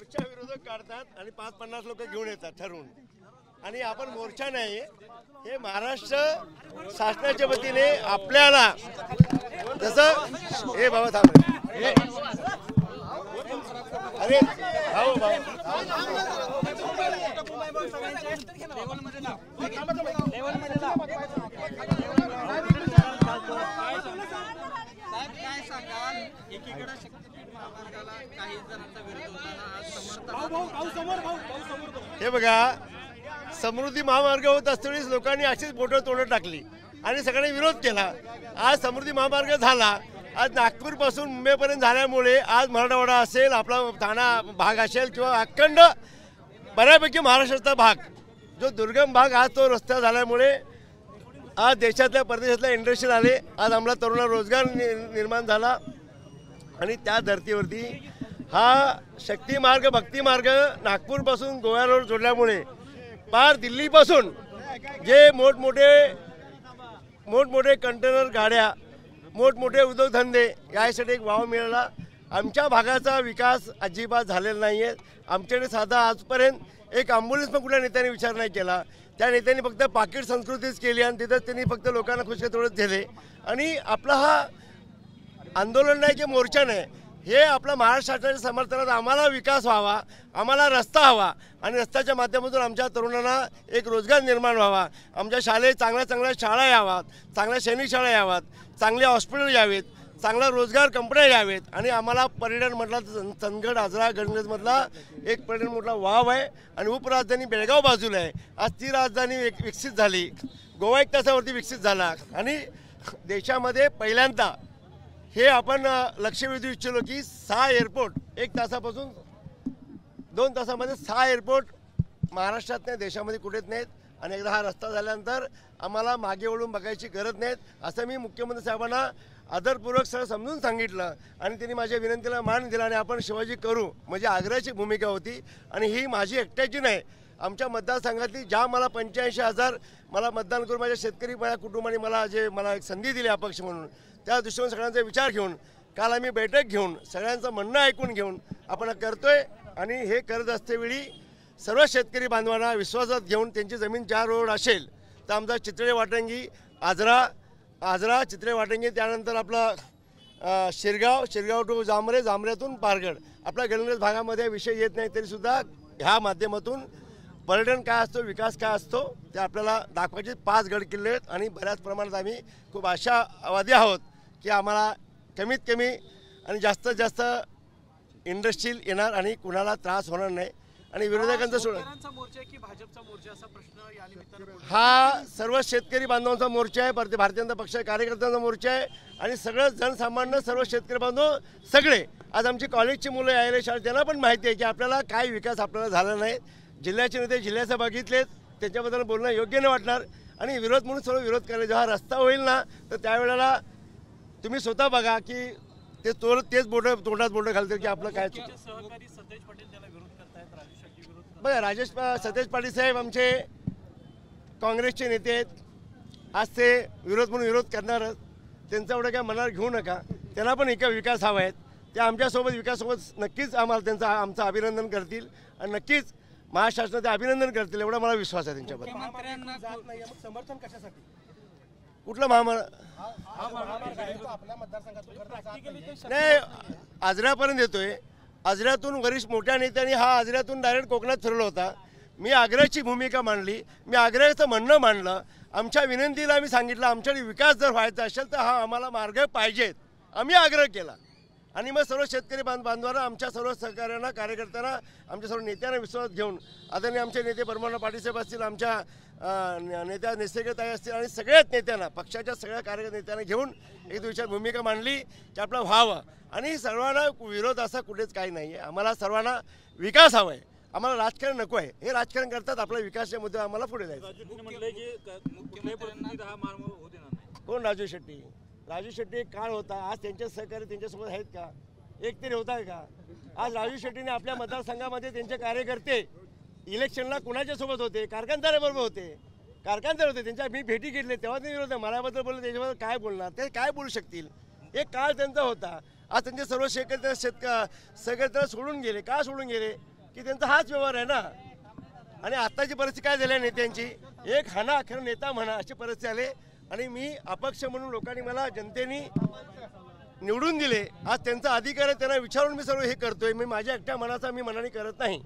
मोर्चा विरोधक काढतात आणि 5-50 लोक घेऊन येतात ठरवून, आणि आपण मोर्चा नाही, हे महाराष्ट्र शासनाच्या वतीने आपल्याला जसं हे बाबा थांब अरे भाऊ हे बघा, समृद्धी महामार्ग होत असतानाच लोकांनी अशीच बोटं तोडत टाकली आणि सगळ्यांनी विरोध केला. आज समृद्धी महामार्ग झाला, आज नागपूरपासून मुंबईपर्यंत झाल्यामुळे आज मराठवाडा असेल, आपला ठाणा भाग असेल किंवा अखंड बऱ्यापैकी महाराष्ट्राचा भाग जो दुर्गम भाग आज तो रस्ता झाल्यामुळे आज देशातल्या परदेशातल्या इंडस्ट्री आले, आज आम्हाला तरुणांना रोजगार निर्माण झाला. आणि त्या धर्तीवरती हा शक्ती मार्ग भक्ती मार्ग नागपूरपासून गोव्याला जोडल्यामुळे पार दिल्लीपासून जे मोठमोठे कंटेनर गाड्या, मोठमोठे उद्योगधंदे यासाठी एक वाव मिळाला. आमच्या भागाचा विकास अजिबात झालेला नाही आहे. आमच्याकडे साधा आजपर्यंत एक ॲम्ब्युलन्स पण कुठल्या नेत्याने विचार नाही केला. त्या नेत्यांनी फक्त पाकिट संस्कृतीच केली आणि तिथंच त्यांनी फक्त लोकांना खुश तेवढंच दिले. आणि आपला हा आंदोलन नाही की मोर्चा नाही, हे आपला महाराष्ट्राच्या समर्थनात आम्हाला विकास व्हावा, आम्हाला रस्ता हवा आणि रस्त्याच्या माध्यमातून आमच्या तरुणांना एक रोजगार निर्माण व्हावा, आमच्या शाळेत चांगल्या शाळा याव्यात, चांगल्या सैनिक शाळा याव्यात, चांगले हॉस्पिटल यावेत, चांगला रोजगार कंपन्या यावेत. आणि आम्हाला पर्यटन म्हटला तर चंदगड आजरा गणगजमधला एक पर्यटन मोठा वाव आहे आणि उपराजधानी बेळगाव बाजूला आहे. आज ती राजधानी विकसित झाली, गोवा 1 तासावरती विकसित झाला आणि देशामध्ये पहिल्यांदा हे आपण लक्ष वेधू इच्छिलो की 6 एअरपोर्ट 1 तासापासून 2 तासामध्ये 6 एअरपोर्ट महाराष्ट्रात नाही, देशामध्ये कुठेच नाहीत. आणि एकदा हा रस्ता झाल्यानंतर आम्हाला मागे वळून बघायची गरज नाहीत असं मी मुख्यमंत्री साहेबांना आदरपूर्वक सगळं समजून सांगितलं आणि त्यांनी माझ्या विनंतीला मान दिला आणि आपण शिवाजी करू म्हणजे आग्रहाची भूमिका होती. आणि ही माझी एकट्याची नाही, आमच्या मतदारसंघातली ज्या मला 85,000 मला मतदान करून माझ्या शेतकरी माझ्या कुटुंबाने मला एक संधी दिली अपक्ष म्हणून, त्या दृष्टीने सगळ्यांचा विचार घेऊन काल आम्ही बैठक घेऊन सगळ्यांचं म्हणणं ऐकून घेऊन आपण करतोय. आणि हे करत असतेवेळी सर्व शेतकरी बांधवांना विश्वासात घेऊन त्यांची जमीन 4 रोड असेल तर आमचा चित्रे वाटंगी आजरा चित्रे वाटंगी, त्यानंतर आपला शिरगाव टू जांभऱ्यातून पारगड, आपल्या गणगड भागामध्ये विषय येत नाही तरीसुद्धा ह्या माध्यमातून पर्यटन काय असतो, विकास काय असतो ते आपल्याला दाखवायचे 5 गड किल्ले आहेत. आणि बऱ्याच प्रमाणात आम्ही खूप आशावादी आहोत की आम्हाला कमीत कमी आणि जास्तीत जास्त इंडस्ट्रील येणार आणि कुणाला त्रास होणार नाही. आणि विरोधकांचा हा सर्व शेतकरी बांधवांचा मोर्चा आहे, भारतीय जनता पक्ष कार्यकर्त्यांचा मोर्चा आहे आणि सगळं जनसामान्य सर्व शेतकरी बांधव सगळे आज आमची कॉलेजची मुलं यायला शाळेत त्यांना पण माहिती आहे की आपल्याला काय विकास आपल्याला झाला नाही. जिल्ह्याचे नेते जिल्ह्याचं बघितलेत, त्याच्याबद्दल बोलणं योग्य नाही वाटणार आणि विरोध म्हणून सर्व विरोध करायला जेव्हा रस्ता होईल ना तर त्यावेळेला तुम्ही स्वतः बघा की ते तेच तोंडात बोटं घालतील की आपलं काय चुकलं. बघा सतेज पाटील साहेब आमचे काँग्रेसचे नेते आहेत, आज ते विरोध म्हणून विरोध करणारच, त्यांचा एवढं काय मनावर घेऊ नका. त्यांना पण विकास हवा आहेत, ते आमच्यासोबत विकासासोबत नक्कीच आम्हाला आमचं अभिनंदन करतील आणि नक्कीच महाराष्ट्राचं ते अभिनंदन करतील एवढा मला विश्वास आहे त्यांच्याबद्दल. समर्थन कशासाठी कुठलं नाही, आजऱ्यापर्यंत येतोय, आजऱ्यातून वरिष्ठ मोठ्या नेत्यांनी हा आजऱ्यातून डायरेक्ट कोकणात फिरला होता. मी आग्रहाची भूमिका मांडली, मी आग्रहाचं म्हणणं मांडलं, आमच्या विनंतीला आम्ही सांगितलं आमच्याकडे विकास जर व्हायचा असेल तर हा आम्हाला मार्ग पाहिजेत, आम्ही आग्रह केला. आणि मग सर्व शेतकरी बांधवांना आमच्या सर्व सहकार्यांना कार्यकर्त्यांना आमच्या सर्व नेत्यांना विश्वास घेऊन आदरणीय आमचे नेते परमानंद पाटीलसाहेब असतील, आमच्या नेत्या नेसेगताई असतील आणि सगळ्याच नेत्यांना पक्षाच्या सगळ्या कार्यकर्ते नेत्यांना घेऊन एक विचार भूमिका मांडली की आपलं व्हावं. आणि सर्वांना विरोध असा कुठेच काही नाही आहे, आम्हाला सर्वांना विकास हवा आहे, आम्हाला राजकारण नको आहे. हे राजकारण करतात आपला विकासाच्या मुद्दे आम्हाला पुढे जायचं. कोण? राजू शेट्टी एक काळ होता, आज त्यांचे सहकारी त्यांच्यासोबत आहेत का? एक तरी होता का? आज राजू शेट्टीने आपल्या मतदारसंघामध्ये त्यांचे कार्यकर्ते इलेक्शनला कुणाच्या सोबत होते? कारखानदाराबरोबर होते, त्यांच्या मी भेटी घेतली तेव्हा ते विरोध मलाबद्दल बोलले, त्याच्याबद्दल काय बोलणार, ते काय बोलू शकतील? एक काळ त्यांचा होता आज त्यांचे सर्व सहकारी सोडून गेले. का सोडून गेले? की त्यांचा हाच व्यवहार आहे ना. आणि आत्ताची परिस्थिती काय झाली आहे नेत्यांची, एक हाना अखेर नेता म्हणा अशी परिस्थिती आली. आणि मी अपक्ष म्हणून लोकांनी मला जनतेने निवडून दिले. आज त्यांचा अधिकार आहे, त्यांना विचारून मी सर्व हे करतोय. मी माझ्या एकट्या मनाचा मी मनाने करत नाही.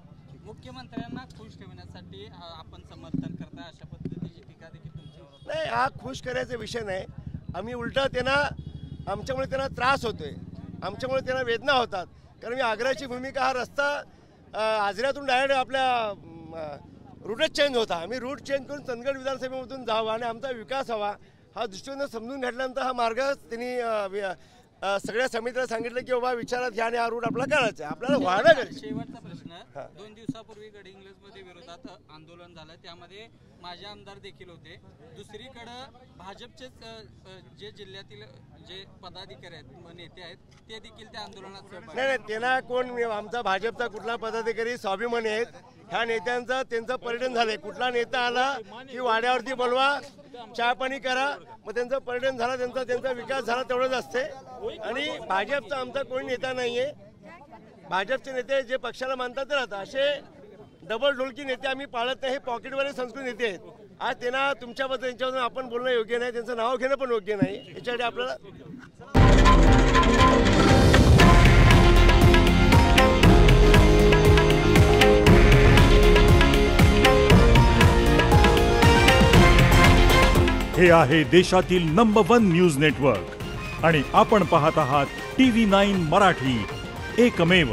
मुख्यमंत्र्यांना खुश ठेवण्यासाठी आपण समर्थन करता अशा पद्धतीची टीका देखील तुमची नाही. हा खुश करायचा विषय नाही. आम्ही उलटा त्यांना आमच्यामुळे त्यांना त्रास होतोय, आमच्यामुळे त्यांना वेदना होतात. कारण मी आग्र्याची भूमिका, हा रस्ता आजऱ्यातून डायरेक्ट आपल्या रूटच चेंज होता. आम्ही रूट चेंज करून चंदगड विधानसभेमधून जावं आणि आमचा विकास हवा हा दृष्टीने समजून घेतल्यानंतर हा मार्ग त्यांनी सगळ्या समितीला सांगितलं की बाबा विचारात घ्या आणि हा रूट आपला करायचा आहे. आपल्याला व्हायला गरज. शेवटचा प्रश्न, 2 दिवसापूर्वी गडहिंग्लजमध्ये विरोधात आंदोलन झालं, त्यामध्ये माझे आमदार देखील होते. दुसरीकडं भाजपचेच जे जिल्ह्यातील जे पदाधिकारी आहेत, नेते आहेत, ते देखील त्या आंदोलनात सहभागी. नाही, त्यांना कोण, आमचा भाजपचा कुठला पदाधिकारी स्वाभिमानी आहेत. ह्या नेत्यांचं त्यांचं पर्यटन झालंय. कुठला नेता आला की वाड्यावरती बोलवा, चहा पाणी करा, मग त्यांचं पर्यटन झालं, त्यांचा विकास झाला, तेवढंच असते. आणि भाजपचा आमचा कोणी नेता नाहीये. भाजपचे नेते जे पक्षाला मानतात ते राहतात. असे डबल ढोलकी नेते आम्ही पाळत नाही. हे पॉकेटवाले संस्कृती नेते आहेत. आज त्यांना तुमच्याबद्दल त्यांच्याबद्दल आपण बोलणं योग्य नाही, त्यांचं नाव घेणं पण योग्य नाही. याच्यासाठी आपल्याला हे आहे देशातील नंबर 1 न्यूज नेटवर्क आणि आपण पाहत आहात TV9 मराठी, एकमेव.